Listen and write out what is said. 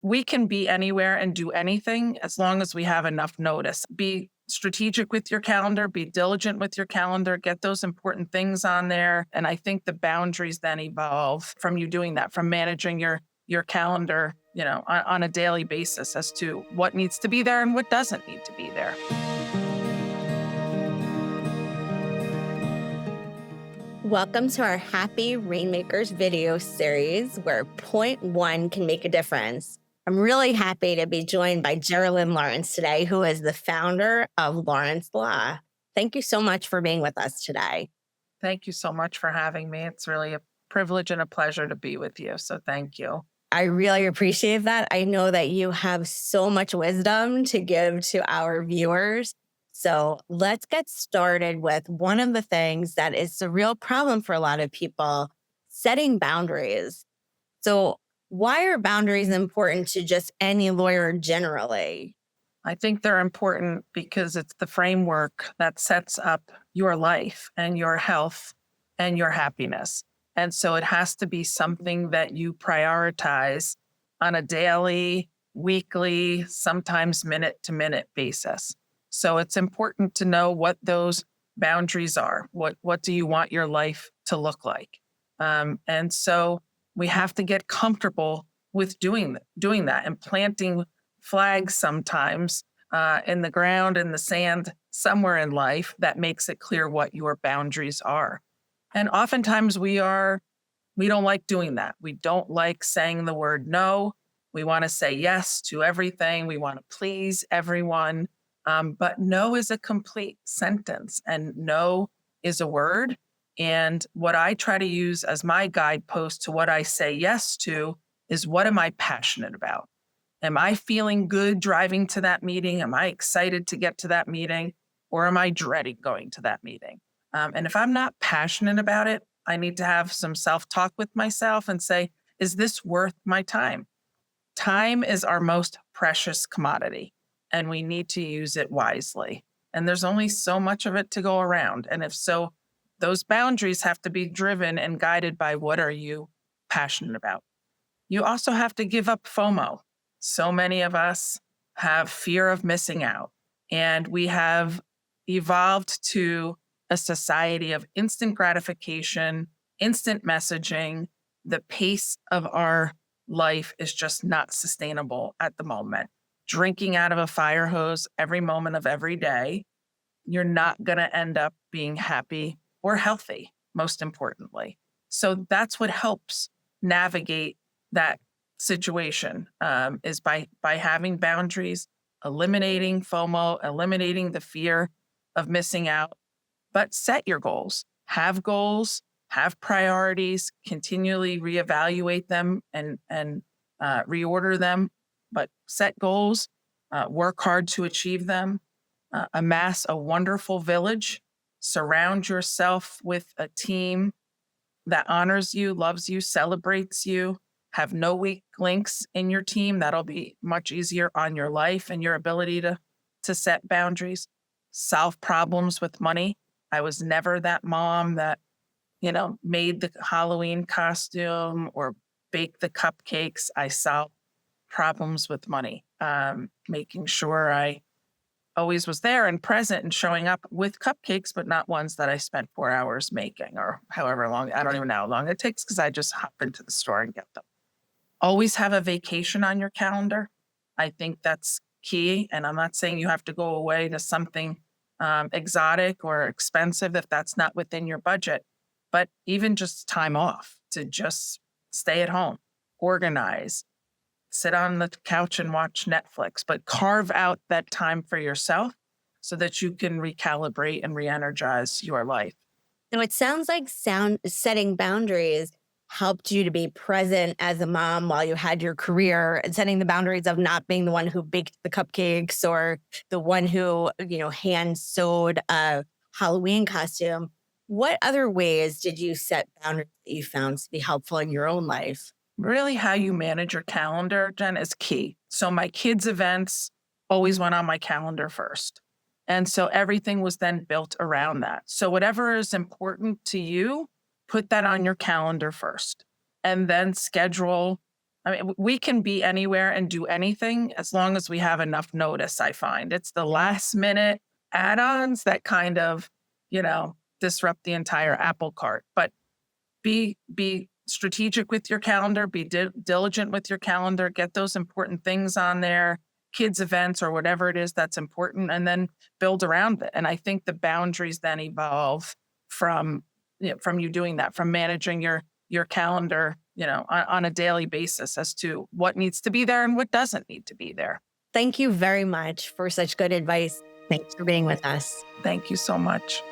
we can be anywhere and do anything as long as we have enough notice. Be strategic with your calendar, be diligent with your calendar, get those important things on there. And I think the boundaries then evolve from you doing that, from managing your calendar, on a daily basis as to what needs to be there and what doesn't need to be there. Welcome to our Happy Rainmakers video series where point one can make a difference. I'm really happy to be joined by Jeralyn Lawrence today, who is the founder of Lawrence Law. Thank you so much for being with us today. Thank you so much for having me. It's really a privilege and a pleasure to be with you. So thank you. I really appreciate that. I know that you have so much wisdom to give to our viewers. So let's get started with one of the things that is a real problem for a lot of people, setting boundaries. So why are boundaries important to just any lawyer generally? I think they're important because it's the framework that sets up your life and your health and your happiness. And so it has to be something that you prioritize on a daily, weekly, sometimes minute to minute basis. So it's important to know what those boundaries are. What do you want your life to look like? And so we have to get comfortable with doing that and planting flags sometimes in the ground, in the sand, somewhere in life that makes it clear what your boundaries are. And oftentimes we don't like doing that. We don't like saying the word no. We want to say yes to everything. We want to please everyone. But no is a complete sentence and no is a word. And what I try to use as my guidepost to what I say yes to is, what am I passionate about? Am I feeling good driving to that meeting? Am I excited to get to that meeting? Or am I dreading going to that meeting? And if I'm not passionate about it, I need to have some self-talk with myself and say, is this worth my time? Time is our most precious commodity, and we need to use it wisely. And there's only so much of it to go around. And if so, those boundaries have to be driven and guided by, what are you passionate about? You also have to give up FOMO. So many of us have fear of missing out, and we have evolved to a society of instant gratification, instant messaging. The pace of our life is just not sustainable at the moment. Drinking out of a fire hose every moment of every day, you're not going to end up being happy or healthy, most importantly. So that's what helps navigate that situation, is by having boundaries, eliminating FOMO, eliminating the fear of missing out. But set your goals, have priorities, continually reevaluate them and reorder them, but set goals, work hard to achieve them, amass a wonderful village, surround yourself with a team that honors you, loves you, celebrates you, have no weak links in your team. That'll be much easier on your life and your ability to set boundaries. Solve problems with money. I was never that mom that, made the Halloween costume or baked the cupcakes. I solved problems with money, making sure I always was there and present and showing up with cupcakes, but not ones that I spent 4 hours making or however long. I don't even know how long it takes because I just hop into the store and get them. Always have a vacation on your calendar. I think that's key. And I'm not saying you have to go away to something exotic or expensive if that's not within your budget, but even just time off to just stay at home, organize, sit on the couch and watch Netflix, but carve out that time for yourself so that you can recalibrate and re-energize your life. Now, it sounds like setting boundaries helped you to be present as a mom while you had your career, and setting the boundaries of not being the one who baked the cupcakes or the one who, hand sewed a Halloween costume. What other ways did you set boundaries that you found to be helpful in your own life? Really, how you manage your calendar, Jen, is key. So my kids' events always went on my calendar first. And so everything was then built around that. So whatever is important to you, put that on your calendar first, and then schedule I mean, we can be anywhere and do anything as long as we have enough notice, I find. It's the last minute add-ons that kind of, disrupt the entire apple cart. But be strategic with your calendar, be diligent with your calendar, get those important things on there, kids events or whatever it is that's important, and then build around it. And I think the boundaries then evolve from from you doing that, from managing your calendar, on a daily basis as to what needs to be there and what doesn't need to be there. Thank you very much for such good advice. Thanks for being with us. Thank you so much.